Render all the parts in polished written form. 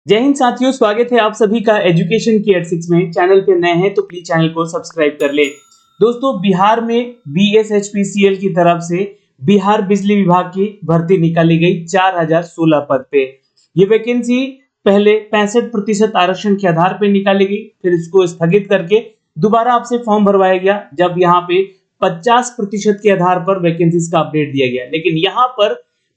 जय हिंद साथियों, स्वागत है आप सभी का एजुकेशन केयर 6 में। चैनल पे नए हैं तो प्लीज चैनल को सब्सक्राइब कर ले। दोस्तों, बिहार में बीएसएचपीसीएल की तरफ से बिहार बिजली विभाग की भर्ती निकाली गई 4016 पद पे। ये वैकेंसी पहले 65% आरक्षण के आधार पे निकाली गई, फिर इसको स्थगित करके दोबारा आपसे फॉर्म भरवाया गया जब यहाँ पे 50% के आधार पर वैकेंसीज का अपडेट दिया गया। लेकिन यहाँ पर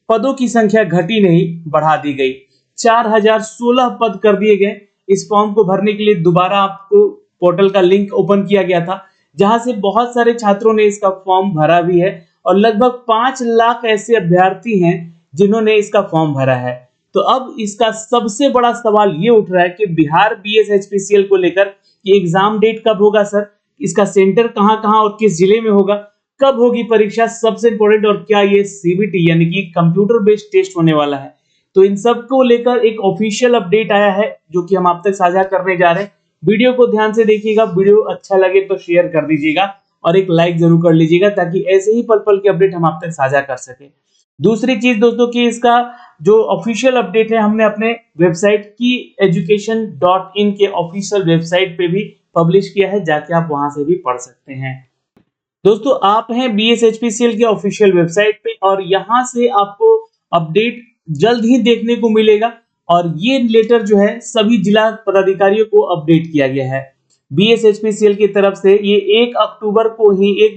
पदों की संख्या घटी नहीं, बढ़ा दी गई। 4016 पद कर दिए गए। इस फॉर्म को भरने के लिए दोबारा आपको पोर्टल का लिंक ओपन किया गया था, जहां से बहुत सारे छात्रों ने इसका फॉर्म भरा भी है और लगभग 5 लाख ऐसे अभ्यर्थी हैं जिन्होंने इसका फॉर्म भरा है। तो अब इसका सबसे बड़ा सवाल ये उठ रहा है कि बिहार बीएसएचपीसीएल को लेकर ये एग्जाम डेट कब होगा सर, इसका सेंटर कहां-कहां और किस जिले में होगा, कब होगी परीक्षा, सबसे इंपॉर्टेंट, और क्या ये सीबीटी यानी कि कंप्यूटर बेस्ड टेस्ट होने वाला है। तो इन सब को लेकर एक ऑफिशियल अपडेट आया है जो कि हम आप तक साझा करने जा रहे हैं। वीडियो को ध्यान से देखिएगा, वीडियो अच्छा लगे तो शेयर कर दीजिएगा और एक लाइक जरूर कर लीजिएगा ताकि ऐसे ही पल पल के अपडेट हम आप तक साझा कर सके। दूसरी चीज दोस्तों कि इसका जो ऑफिशियल अपडेट है हमने अपने वेबसाइट की education.in के ऑफिशियल वेबसाइट पे भी पब्लिश किया है, जाके आप वहां से भी पढ़ सकते हैं। दोस्तों, आप हैं बीएसएचपीसीएल के ऑफिशियल वेबसाइट पे और यहाँ से आपको अपडेट जल्द ही देखने को मिलेगा और ये लेटर जो है सभी जिला पदाधिकारियों को अपडेट किया गया है बीएसएचपीसीएल की तरफ से। ये 1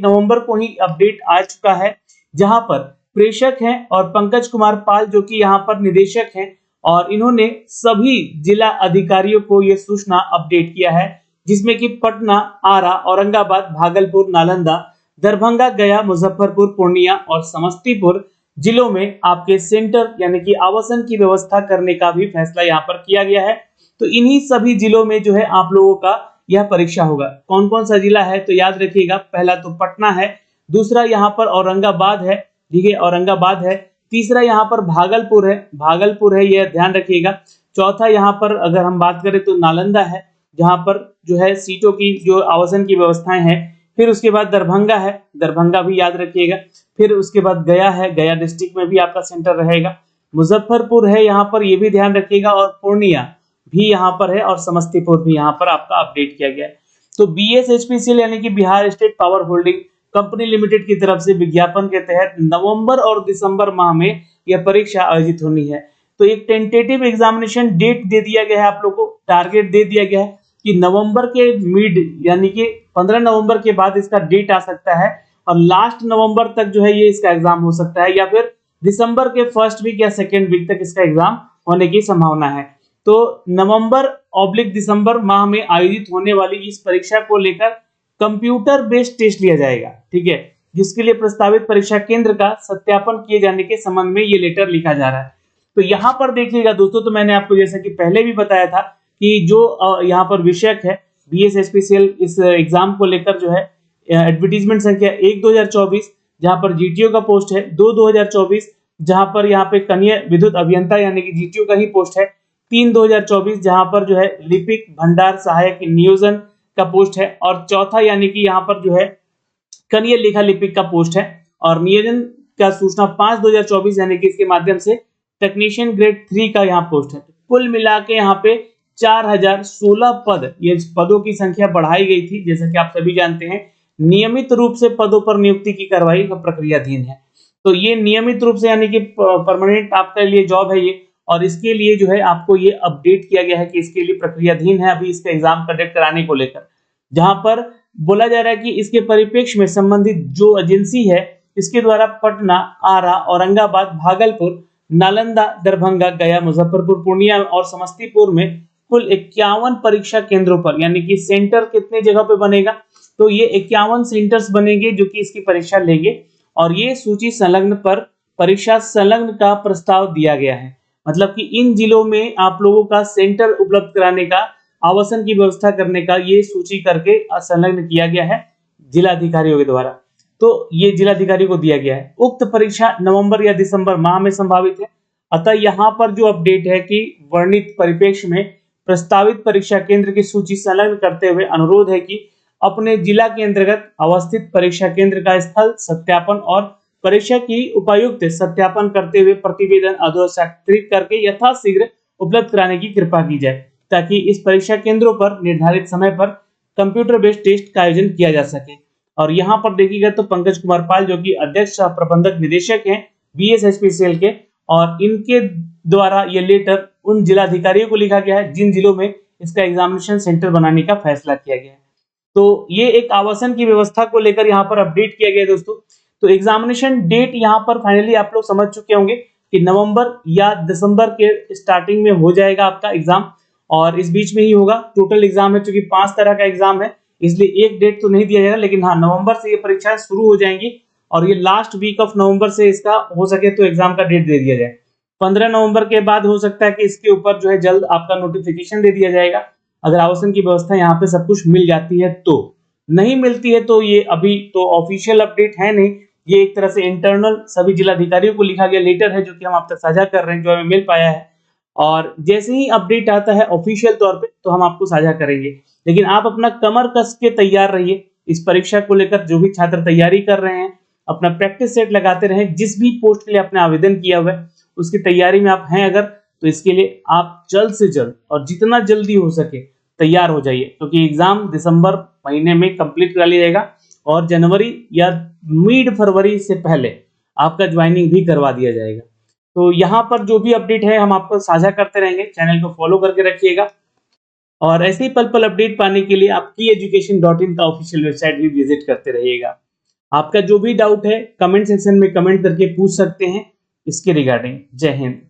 नवंबर को ही अपडेट आ चुका है, जहां पर प्रेषक हैं और पंकज कुमार पाल जो कि यहाँ पर निदेशक हैं, और इन्होंने सभी जिला अधिकारियों को ये सूचना अपडेट किया है, जिसमें कि पटना, आरा, औरंगाबाद, भागलपुर, नालंदा, दरभंगा, गया, मुजफ्फरपुर, पूर्णिया और समस्तीपुर जिलों में आपके सेंटर यानी कि आवासन की व्यवस्था करने का भी फैसला यहाँ पर किया गया है। तो इन्हीं सभी जिलों में जो है आप लोगों का यह परीक्षा होगा। कौन कौन सा जिला है तो याद रखिएगा, पहला तो पटना है, दूसरा यहाँ पर औरंगाबाद है, ठीक है, औरंगाबाद है, तीसरा यहाँ पर भागलपुर है, यह ध्यान रखिएगा। चौथा यहाँ पर अगर हम बात करें तो नालंदा है, जहाँ पर जो है सीटों की जो आवासन की व्यवस्थाएं हैं। फिर उसके बाद दरभंगा है, दरभंगा भी याद रखिएगा। फिर उसके बाद गया है, गया डिस्ट्रिक्ट में भी आपका सेंटर रहेगा। मुजफ्फरपुर है यहाँ पर, ये भी ध्यान रखिएगा, और पूर्णिया भी यहाँ पर है, और समस्तीपुर भी यहाँ पर आपका अपडेट किया गया है। तो बीएसएचपीसीएल यानी कि Bihar state power holding company limited की तरफ से विज्ञापन के तहत नवंबर और दिसंबर माह में यह परीक्षा आयोजित होनी है। तो एक टेंटेटिव एग्जामिनेशन डेट दे दिया गया है, आप लोग को टारगेट दे दिया गया है कि नवंबर के मिड यानी कि 15 नवंबर के बाद इसका डेट आ सकता है और लास्ट नवंबर तक जो है ये इसका एग्जाम हो सकता है, या फिर दिसंबर के फर्स्ट वीक या सेकेंड वीक तक इसका एग्जाम होने की संभावना है। तो नवंबर/दिसंबर माह में आयोजित होने वाली इस परीक्षा को लेकर कंप्यूटर बेस्ड टेस्ट लिया जाएगा, ठीक है, जिसके लिए प्रस्तावित परीक्षा केंद्र का सत्यापन किए जाने के संबंध में ये लेटर लिखा जा रहा है। तो यहाँ पर देखिएगा दोस्तों, तो मैंने आपको जैसा कि पहले भी बताया था कि जो यहाँ पर विषयक है बीएसएचपीसीएल इस एग्जाम को लेकर जो है एडवर्टीजमेंट संख्या 1/2024 जहां पर जीटीओ का पोस्ट है, 2/2024 जहां पर यहाँ पे कनीय विद्युत अभियंता यानी कि जीटीओ का ही पोस्ट है, 3/2024 जहां पर जो है लिपिक भंडार सहायक नियोजन का पोस्ट है, और चौथा यानी कि यहाँ पर जो है कनीय लेखा लिपिक का पोस्ट है, और नियोजन का सूचना 5/2024 यानी कि इसके माध्यम से टेक्नीशियन ग्रेड 3 का यहाँ पोस्ट है। कुल मिला के यहाँ पे 4016 पद, ये पदों की संख्या बढ़ाई गई थी। जैसा कि आप सभी जानते हैं नियमित रूप से पदों पर नियुक्ति की कार्रवाई का प्रक्रियाधीन है। तो ये नियमित रूप से यानी कि परमानेंट आपके लिए जॉब है ये, और इसके लिए जो है आपको ये अपडेट किया गया है कि इसके लिए प्रक्रियाधीन है अभी इसका एग्जाम कंडक्ट कराने को लेकर, जहां पर बोला जा रहा है कि इसके परिप्रेक्ष्य में संबंधित जो एजेंसी है इसके द्वारा पटना, आरा, औरंगाबाद, भागलपुर, नालंदा, दरभंगा, गया, मुजफ्फरपुर, पूर्णिया और समस्तीपुर में कुल 51 परीक्षा केंद्रों पर, यानी कि सेंटर कितने जगह पे बनेगा, तो ये 51 सेंटर्स बनेंगे जो कि इसकी परीक्षा लेंगे, और ये सूची संलग्न पर परीक्षा संलग्न का प्रस्ताव दिया गया है। मतलब कि इन जिलों में आप लोगों का सेंटर उपलब्ध कराने का, आवासन की व्यवस्था करने का ये सूची करके संलग्न किया गया है जिलाधिकारियों के द्वारा। तो ये जिलाधिकारी को दिया गया है। उक्त परीक्षा नवंबर या दिसंबर माह में संभावित है। अतः यहाँ पर जो अपडेट है कि वर्णित परिप्रेक्ष्य में प्रस्तावित परीक्षा केंद्र की सूची संलग्न करते हुए अनुरोध है कि अपने जिला के अंतर्गत अवस्थित परीक्षा केंद्र का स्थल सत्यापन और परीक्षा की उपायुक्त सत्यापन करते हुए प्रतिवेदन अधोक्षरित करके यथाशीघ्र उपलब्ध कराने की कृपा की जाए, ताकि इस परीक्षा केंद्रों पर निर्धारित समय पर कंप्यूटर बेस्ड टेस्ट का आयोजन किया जा सके। और यहाँ पर देखिएगा तो पंकज कुमार पाल जो कि अध्यक्ष प्रबंधक निदेशक हैं BSHPCL के, और इनके द्वारा ये लेटर उन जिलाधिकारियों को लिखा गया है जिन जिलों में इसका एग्जामिनेशन सेंटर बनाने का फैसला किया गया है। तो ये एक आवासन की व्यवस्था को लेकर यहाँ पर अपडेट किया गया है दोस्तों। तो एग्जामिनेशन डेट यहाँ पर फाइनली आप लोग समझ चुके होंगे कि नवंबर या दिसंबर के स्टार्टिंग में हो जाएगा आपका एग्जाम, और इस बीच में ही होगा। टोटल एग्जाम है, चूंकि 5 तरह का एग्जाम है इसलिए एक डेट तो नहीं दिया जाएगा, लेकिन हाँ नवंबर से ये परीक्षाएं शुरू हो जाएंगी और ये लास्ट वीक ऑफ नवंबर से इसका हो सके तो एग्जाम का डेट दे दिया जाए। 15 नवंबर के बाद हो सकता है कि इसके ऊपर जो है जल्द आपका नोटिफिकेशन दे दिया जाएगा, अगर आवासन की व्यवस्था यहाँ पे सब कुछ मिल जाती है तो। नहीं मिलती है तो ये अभी तो ऑफिशियल अपडेट है नहीं, ये एक तरह से इंटरनल सभी जिलाधिकारियों को लिखा गया लेटर है जो कि हम आप तक साझा कर रहे हैं, जो हमें मिल पाया है। और जैसे ही अपडेट आता है ऑफिशियल तौर पे तो हम आपको साझा करेंगे। लेकिन आप अपना कमर कस के तैयार रहिए इस परीक्षा को लेकर। जो भी छात्र तैयारी कर रहे हैं अपना प्रैक्टिस सेट लगाते रहें। जिस भी पोस्ट के लिए आपने आवेदन किया हुआ है उसकी तैयारी में आप हैं अगर, तो इसके लिए आप जल्द से जल्द और जितना जल्दी हो सके तैयार हो जाइए, क्योंकि एग्जाम दिसंबर महीने में कंप्लीट कर लिया जाएगा और जनवरी या मिड फरवरी से पहले आपका ज्वाइनिंग भी करवा दिया जाएगा। तो यहाँ पर जो भी अपडेट है हम आपको साझा करते रहेंगे, चैनल को फॉलो करके रखिएगा। और ऐसे ही पल पल अपडेट पाने के लिए आप kyeducation.in का ऑफिशियल वेबसाइट भी विजिट करते रहिएगा। आपका जो भी डाउट है कमेंट सेक्शन में कमेंट करके पूछ सकते हैं इसके रिगार्डिंग। जय हिंद।